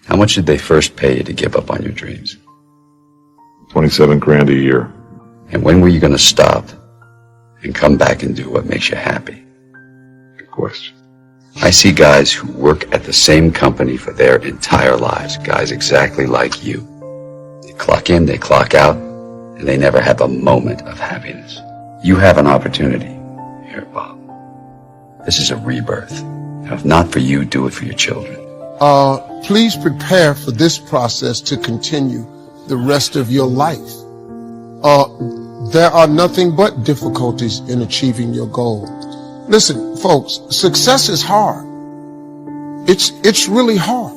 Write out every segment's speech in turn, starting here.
How much did they first pay you to give up on your dreams? 27 grand a year. And when were you going to stop and come back and do what makes you happy? Good question. I see guys who work at the same company for their entire lives, guys exactly like you. They clock in, they clock out, and they never have a moment of happiness. You have an opportunity here, Bob. This is a rebirth. And if not for you, do it for your children. Please prepare for this process to continue the rest of your life. There are nothing but difficulties in achieving your goal. Listen, folks, success is hard. It's really hard.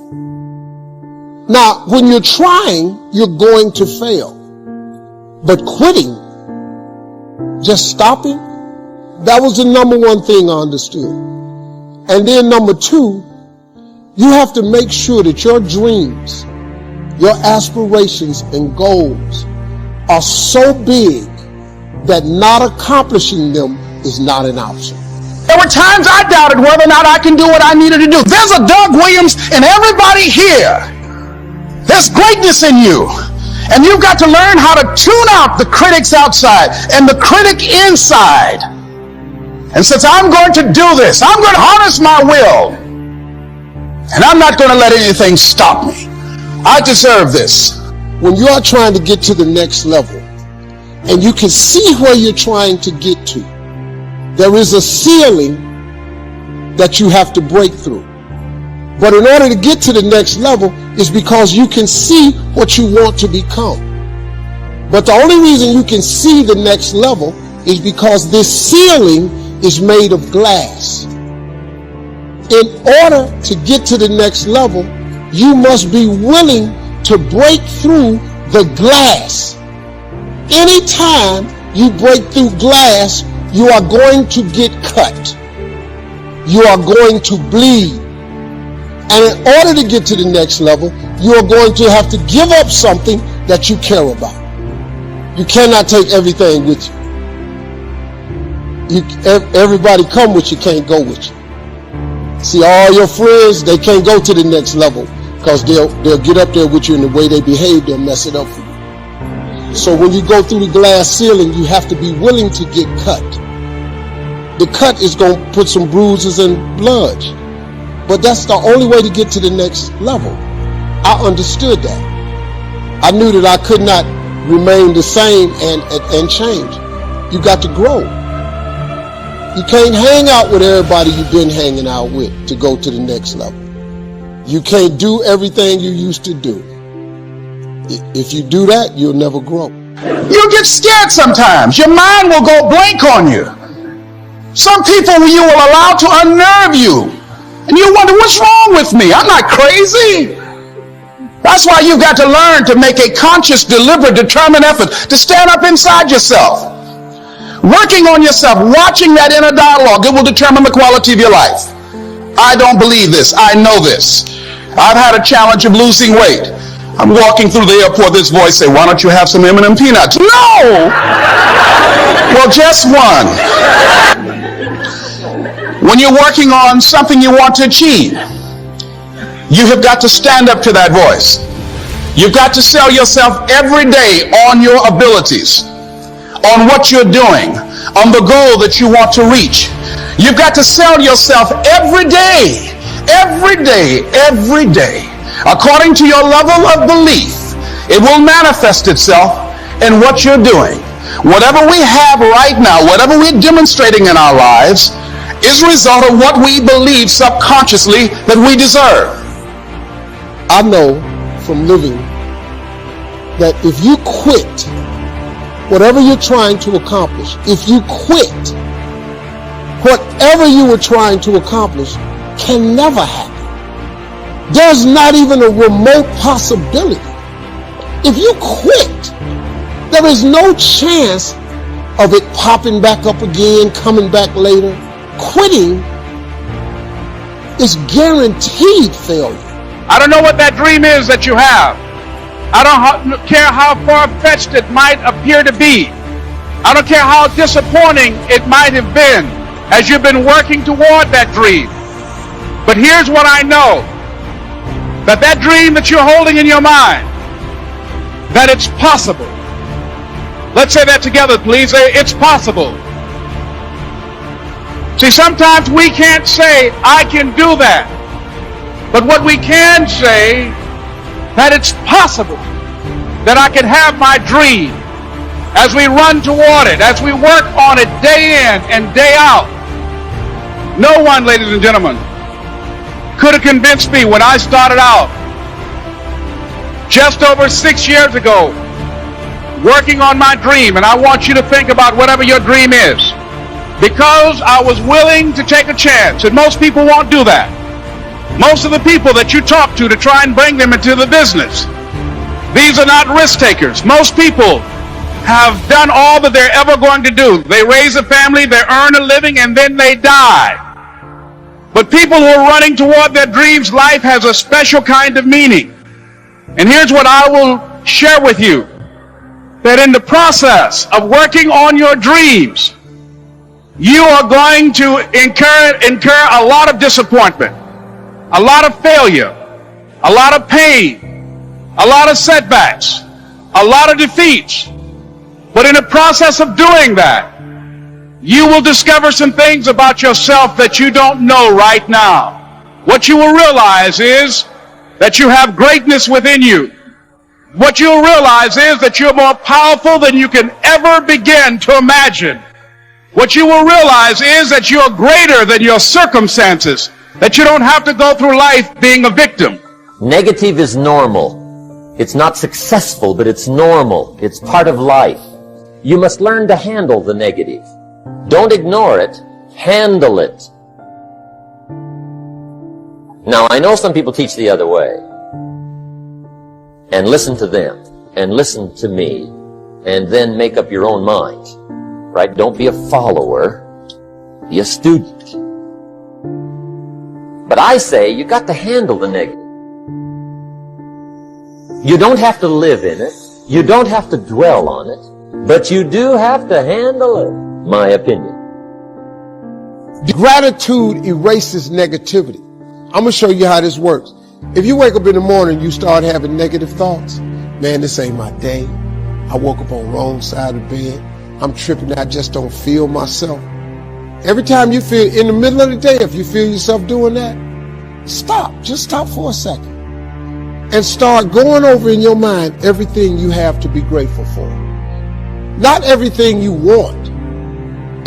Now, when you're trying, you're going to fail. But quitting, just stopping, that was the number one thing I understood. And then number two, you have to make sure that your dreams, your aspirations and goals are so big that not accomplishing them is not an option. There were times I doubted whether or not I can do what I needed to do. There's a Doug Williams in everybody here. There's greatness in you. And you've got to learn how to tune out the critics outside and the critic inside. And since I'm going to do this, I'm going to harness my will. And I'm not going to let anything stop me. I deserve this. When you are trying to get to the next level and you can see where you're trying to get to, there is a ceiling that you have to break through. But in order to get to the next level is because you can see what you want to become. But the only reason you can see the next level is because this ceiling is made of glass. In order to get to the next level, you must be willing to break through the glass. Anytime you break through glass, you are going to get cut. You are going to bleed. And in order to get to the next level, you are going to have to give up something that you care about. You cannot take everything with you. Everybody come with you, can't go with you. See, all your friends, they can't go to the next level because they'll get up there with you, and the way they behave, they'll mess it up for you. So when you go through the glass ceiling, you have to be willing to get cut. The cut is going to put some bruises and blood. But that's the only way to get to the next level. I understood that. I knew that I could not remain the same and change. You got to grow. You can't hang out with everybody you've been hanging out with to go to the next level. You can't do everything you used to do. If you do that, you'll never grow. You get scared sometimes. Your mind will go blank on you. Some people you will allow to unnerve you. And you wonder, what's wrong with me? I'm not crazy. That's why you've got to learn to make a conscious, deliberate, determined effort to stand up inside yourself. Working on yourself, watching that inner dialogue, it will determine the quality of your life. I don't believe this. I know this. I've had a challenge of losing weight. I'm walking through the airport, this voice say, why don't you have some M&M peanuts? No! Well, just one. When you're working on something you want to achieve, you have got to stand up to that voice. You've got to sell yourself every day on your abilities, on what you're doing, on the goal that you want to reach. You've got to sell yourself every day, every day, every day. According to your level of belief, it will manifest itself in what you're doing. Whatever we have right now, whatever we're demonstrating in our lives, is a result of what we believe subconsciously that we deserve. I know from living that if you quit whatever you're trying to accomplish, if you quit, whatever you were trying to accomplish can never happen. There's not even a remote possibility. If you quit, there is no chance of it popping back up again, coming back later. Quitting is guaranteed failure. I don't know what that dream is that you have. I don't care how far-fetched it might appear to be. I don't care how disappointing it might have been as you've been working toward that dream. But here's what I know. that dream that you're holding in your mind, that it's possible. Let's say that together, please. It's possible. See, sometimes we can't say, I can do that. But what we can say, that it's possible that I can have my dream as we run toward it, as we work on it day in and day out. No one, ladies and gentlemen, could have convinced me when I started out just over 6 years ago working on my dream. And I want you to think about whatever your dream is, because I was willing to take a chance. And most people won't do that. Most of the people that you talk to try and bring them into the business, these are not risk takers. Most people have done all that they're ever going to do. They raise a family, they earn a living, and then they die. But people who are running toward their dreams, life has a special kind of meaning. And here's what I will share with you, that in the process of working on your dreams, you are going to incur a lot of disappointment, a lot of failure, a lot of pain, a lot of setbacks, a lot of defeats. But in the process of doing that, you will discover some things about yourself that you don't know right now. What you will realize is that you have greatness within you. What you'll realize is that you're more powerful than you can ever begin to imagine. What you will realize is that you're greater than your circumstances, that you don't have to go through life being a victim. Negative is normal. It's not successful, but it's normal. It's part of life. You must learn to handle the negative. Don't ignore it. Handle it. Now, I know some people teach the other way. And listen to them. And listen to me. And then make up your own mind. Right? Don't be a follower. Be a student. But I say you got to handle the negative. You don't have to live in it. You don't have to dwell on it. But you do have to handle it, my opinion. Gratitude erases negativity. I'm going to show you how this works. If you wake up in the morning, you start having negative thoughts. Man, this ain't my day. I woke up on the wrong side of the bed. I'm tripping. I just don't feel myself. Every time you feel in the middle of the day, if you feel yourself doing that, stop. Just stop for a second. And start going over in your mind everything you have to be grateful for. Not everything you want.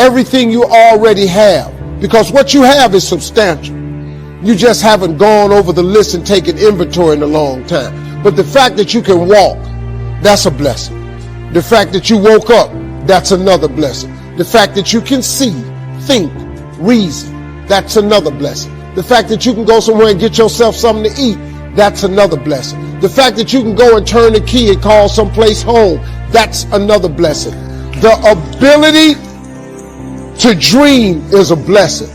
Everything you already have. Because what you have is substantial. You just haven't gone over the list and taken inventory in a long time. But the fact that you can walk, that's a blessing. The fact that you woke up, that's another blessing. The fact that you can see, think, reason, that's another blessing. The fact that you can go somewhere and get yourself something to eat, that's another blessing. The fact that you can go and turn the key and call someplace home, that's another blessing. The ability to dream is a blessing.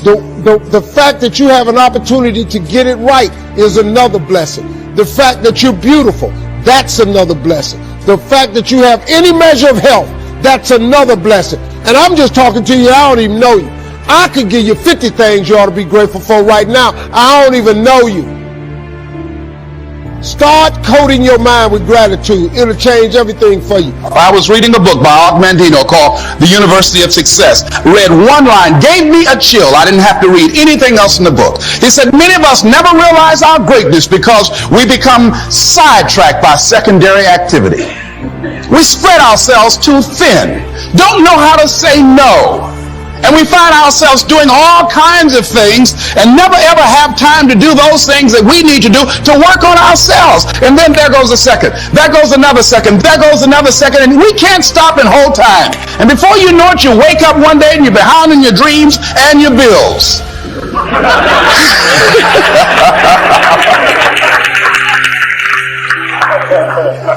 The fact that you have an opportunity to get it right is another blessing. The fact that you're beautiful, that's another blessing. The fact that you have any measure of health, that's another blessing. And I'm just talking to you, I don't even know you. I could give you 50 things you ought to be grateful for right now. I don't even know you. Start coating your mind with gratitude. It'll change everything for you. I was reading a book by Art Mandino called The University of Success. Read one line, gave me a chill. I didn't have to read anything else in the book. He said, many of us never realize our greatness because we become sidetracked by secondary activity. We spread ourselves too thin. Don't know how to say no. And we find ourselves doing all kinds of things and never ever have time to do those things that we need to do to work on ourselves. And then there goes a second. There goes another second. There goes another second. And we can't stop and hold time. And before you know it, you wake up one day and you're behind in your dreams and your bills.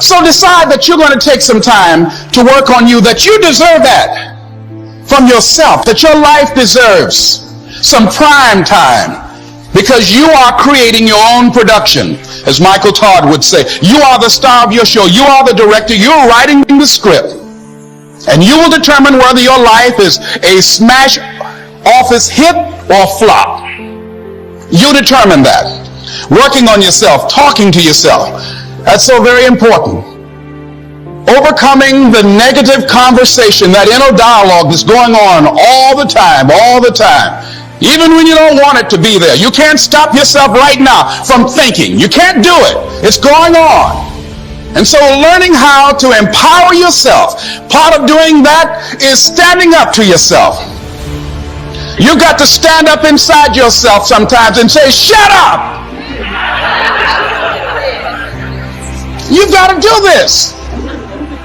So decide that you're going to take some time to work on you, that you deserve that from yourself, that your life deserves some prime time, because you are creating your own production. As Michael Todd would say, you are the star of your show. You are the director. You're writing the script. And you will determine whether your life is a smash office hit or flop. You determine that. Working on yourself, talking to yourself. That's so very important. Overcoming the negative conversation, that inner dialogue that's going on all the time, even when you don't want it to be there. You can't stop yourself right now from thinking. You can't do it. It's going on. And so learning how to empower yourself, part of doing that is standing up to yourself. You've got to stand up inside yourself sometimes and say, shut up! You've got to do this.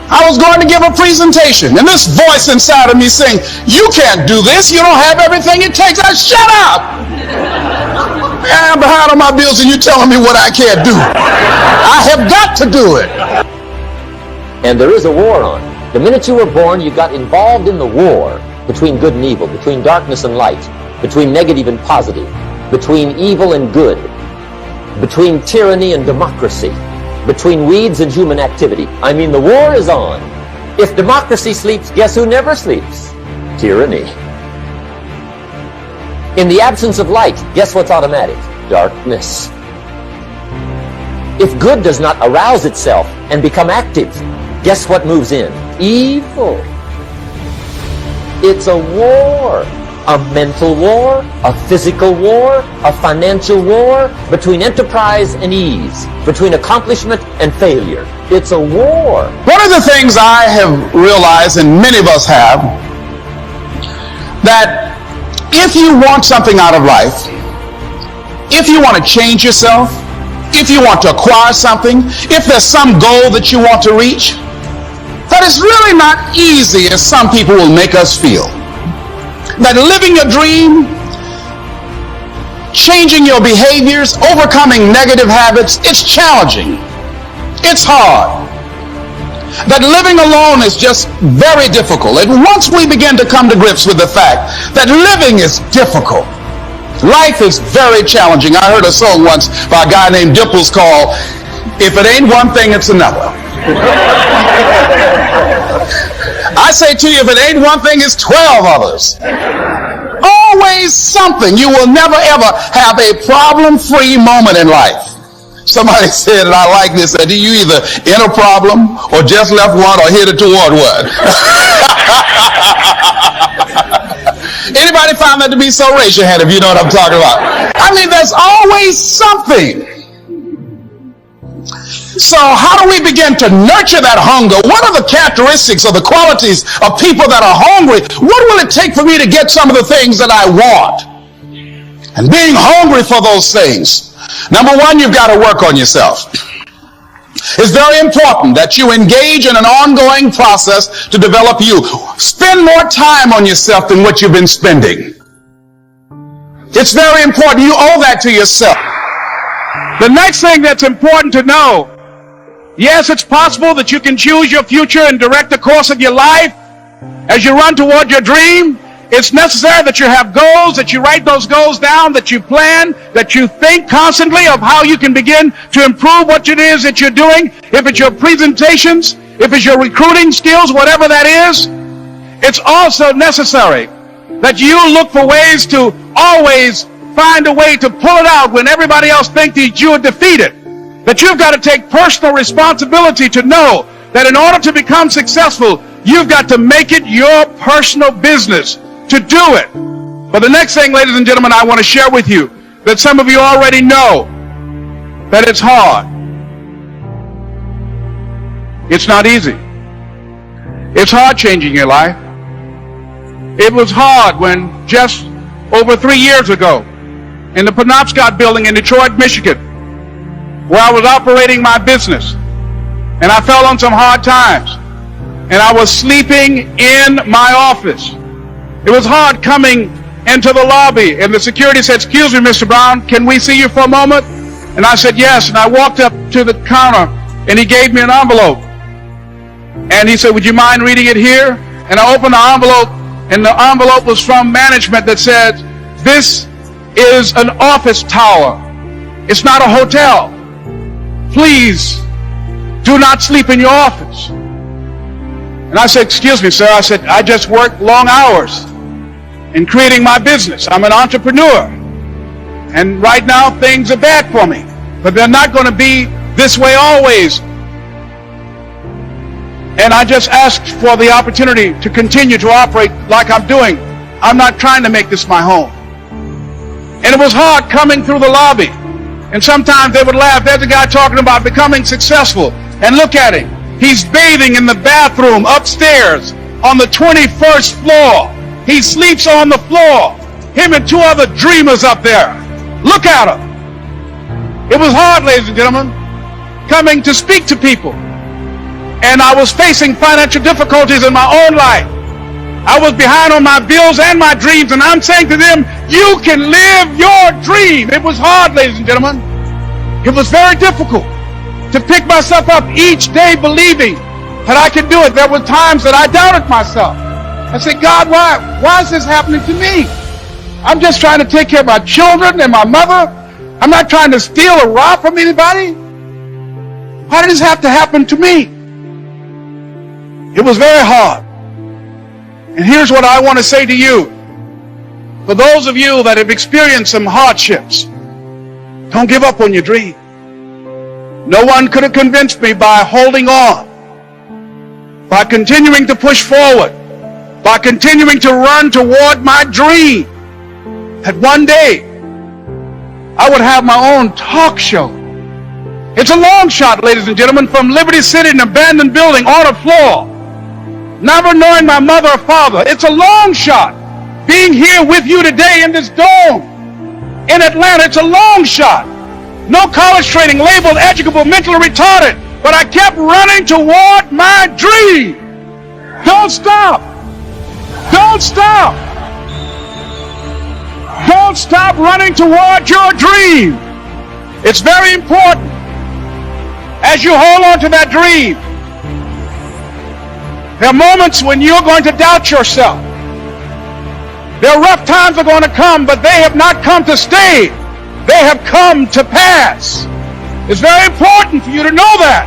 I was going to give a presentation, and this voice inside of me saying, you can't do this. You don't have everything it takes. Shut up! I'm behind on my bills, and you're telling me what I can't do. I have got to do it. And there is a war on. The minute you were born, you got involved in the war between good and evil, between darkness and light, between negative and positive, between evil and good, between tyranny and democracy, between weeds and human activity. I mean, the war is on. If democracy sleeps, guess who never sleeps? Tyranny. In the absence of light, guess what's automatic? Darkness. If good does not arouse itself and become active, guess what moves in? Evil. It's a war. A mental war, a physical war, a financial war, between enterprise and ease, between accomplishment and failure. It's a war. One of the things I have realized, and many of us have, that if you want something out of life, if you want to change yourself, if you want to acquire something, if there's some goal that you want to reach, that is really not easy as some people will make us feel. That living your dream, changing your behaviors, overcoming negative habits, it's challenging. It's hard. That living alone is just very difficult. And once we begin to come to grips with the fact that living is difficult, life is very challenging. I heard a song once by a guy named Dimples called, "If It Ain't One Thing, It's Another." I say to you, if it ain't one thing, it's 12 others. Always something. You will never ever have a problem-free moment in life. Somebody said, and I like this, that you either in a problem or just left one or headed toward one. Anybody found that to be so? Raise your hand if you know what I'm talking about. I mean, there's always something. So how do we begin to nurture that hunger? What are the characteristics or the qualities of people that are hungry? What will it take for me to get some of the things that I want? And being hungry for those things. Number one, you've got to work on yourself. It's very important that you engage in an ongoing process to develop you. Spend more time on yourself than what you've been spending. It's very important. You owe that to yourself. The next thing that's important to know, yes, it's possible that you can choose your future and direct the course of your life as you run toward your dream. It's necessary that you have goals, that you write those goals down, that you plan, that you think constantly of how you can begin to improve what it is that you're doing. If it's your presentations, if it's your recruiting skills, whatever that is, it's also necessary that you look for ways to always find a way to pull it out when everybody else thinks that you are defeated. That you've got to take personal responsibility to know that in order to become successful, you've got to make it your personal business to do it. But the next thing, ladies and gentlemen, I want to share with you that some of you already know that it's hard. It's not easy. It's hard changing your life. It was hard when just over 3 years ago in the Penobscot building in Detroit, Michigan, where I was operating my business, and I fell on some hard times, and I was sleeping in my office. It was hard coming into the lobby, and the security said, "Excuse me, Mr. Brown, can we see you for a moment?" And I said, "Yes." And I walked up to the counter, and he gave me an envelope. And he said, "Would you mind reading it here?" And I opened the envelope, and the envelope was from management that said, "This is an office tower. It's not a hotel. Please do not sleep in your office." And I said, "Excuse me, sir." I said, "I just work long hours in creating my business. I'm an entrepreneur." And right now, things are bad for me. But they're not going to be this way always. And I just asked for the opportunity to continue to operate like I'm doing. I'm not trying to make this my home. And it was hard coming through the lobby. And sometimes they would laugh. There's a guy talking about becoming successful. And look at him. He's bathing in the bathroom upstairs on the 21st floor. He sleeps on the floor. Him and two other dreamers up there. Look at him. It was hard, ladies and gentlemen, coming to speak to people. And I was facing financial difficulties in my own life. I was behind on my bills and my dreams, and I'm saying to them, you can live your dream. It was hard, ladies and gentlemen. It was very difficult to pick myself up each day believing that I could do it. There were times that I doubted myself. I said, God, why is this happening to me? I'm just trying to take care of my children and my mother. I'm not trying to steal or rob from anybody. Why did this have to happen to me? It was very hard. And here's what I want to say to you. For those of you that have experienced some hardships, don't give up on your dream. No one could have convinced me by holding on, by continuing to push forward, by continuing to run toward my dream, that one day I would have my own talk show. It's a long shot, ladies and gentlemen, from Liberty City, an abandoned building on a floor, never knowing my mother or father. It's a long shot. Being here with you today in this dome in Atlanta, it's a long shot. No college training, labeled educable, mentally retarded, but I kept running toward my dream. Don't stop. Don't stop. Don't stop running toward your dream. It's very important as you hold on to that dream. There are moments when you're going to doubt yourself. There are rough times are going to come, but they have not come to stay. They have come to pass. It's very important for you to know that.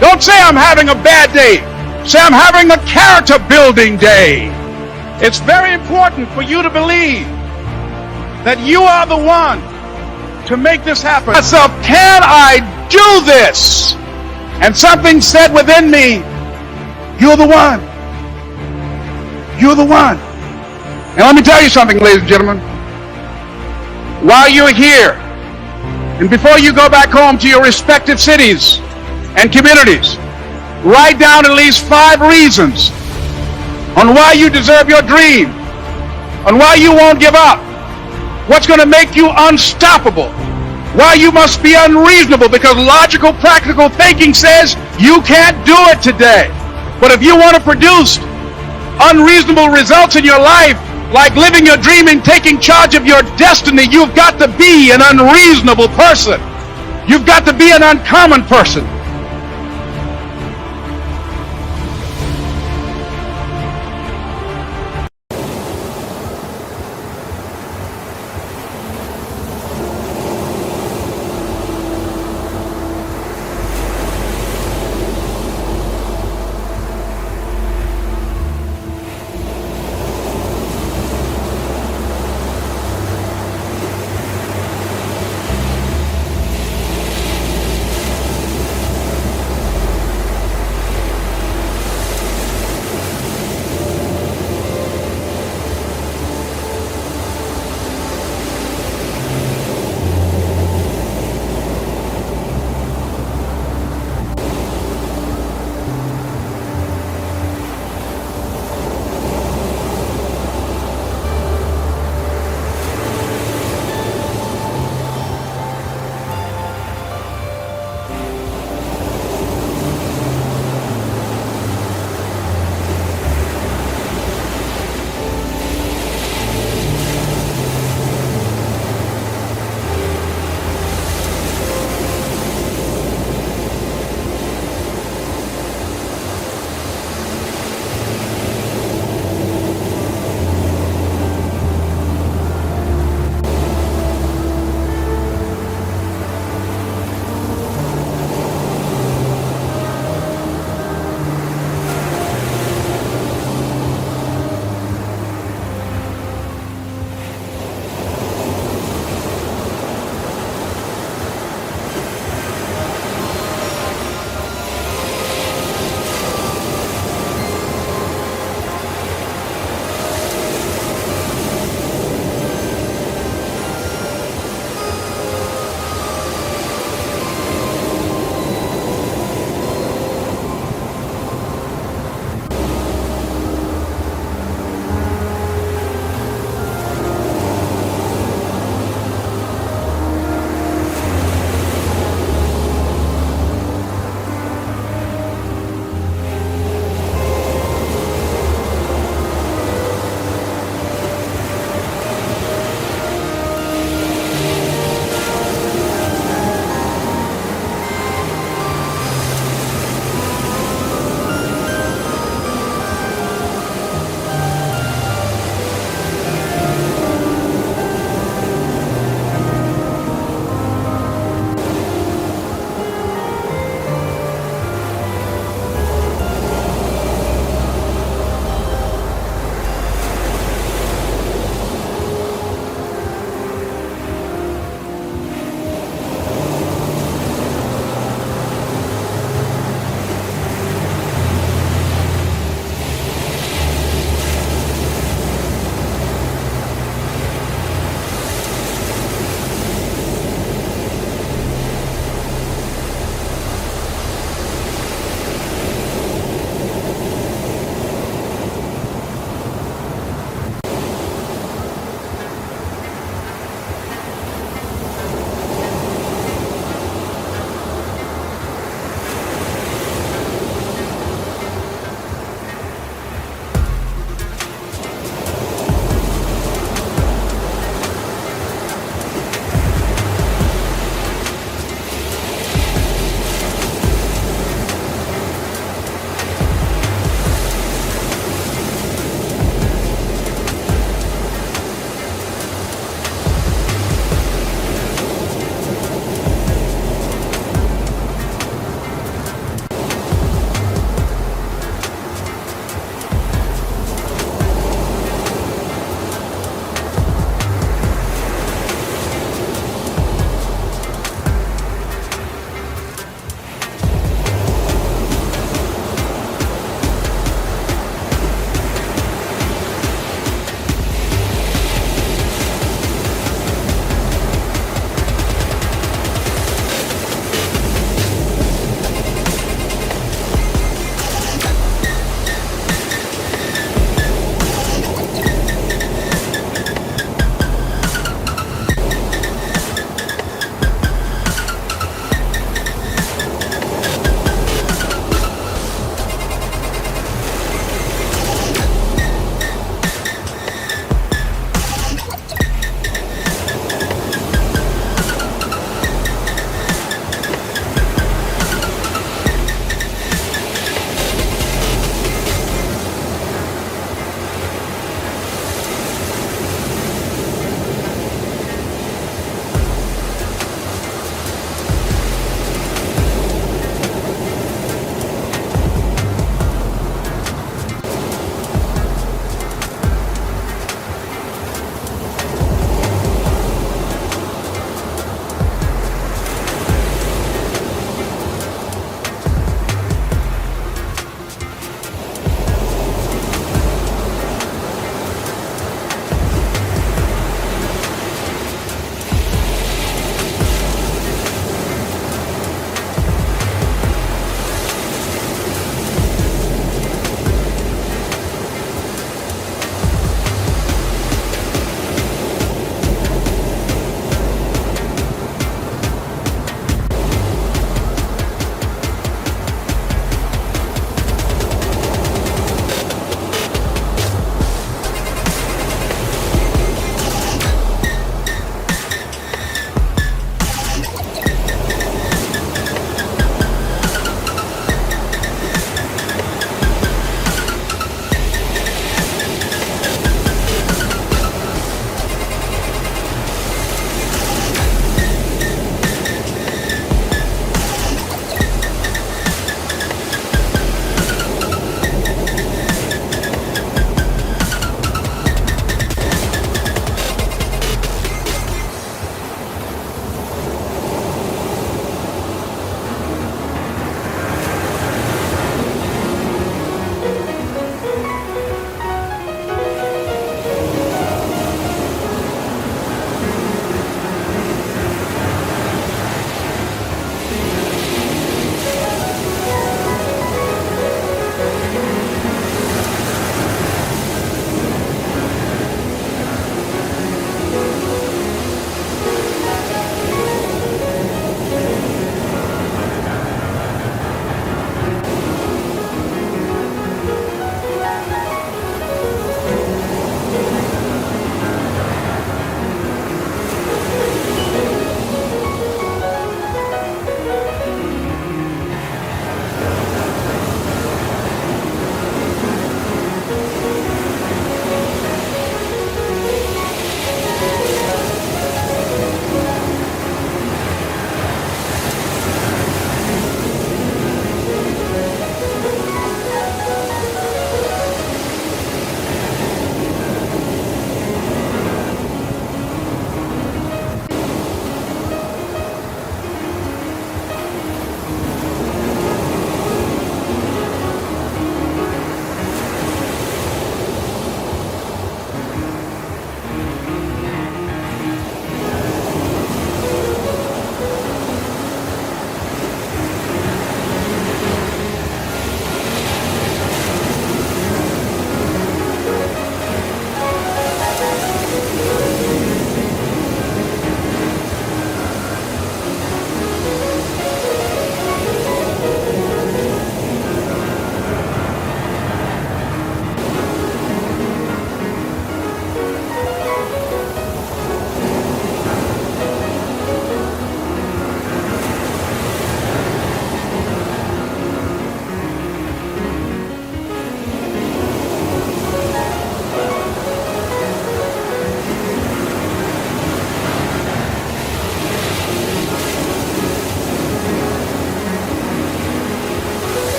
Don't say I'm having a bad day. Say I'm having a character building day. It's very important for you to believe that you are the one to make this happen. Myself, can I do this? And something said within me, you're the one. You're the one. And let me tell you something, ladies and gentlemen. While you're here, and before you go back home to your respective cities and communities, write down at least 5 reasons on why you deserve your dream, on why you won't give up, what's going to make you unstoppable, why you must be unreasonable, because logical, practical thinking says you can't do it today. But if you want to produce unreasonable results in your life, like living your dream and taking charge of your destiny, you've got to be an unreasonable person. You've got to be an uncommon person.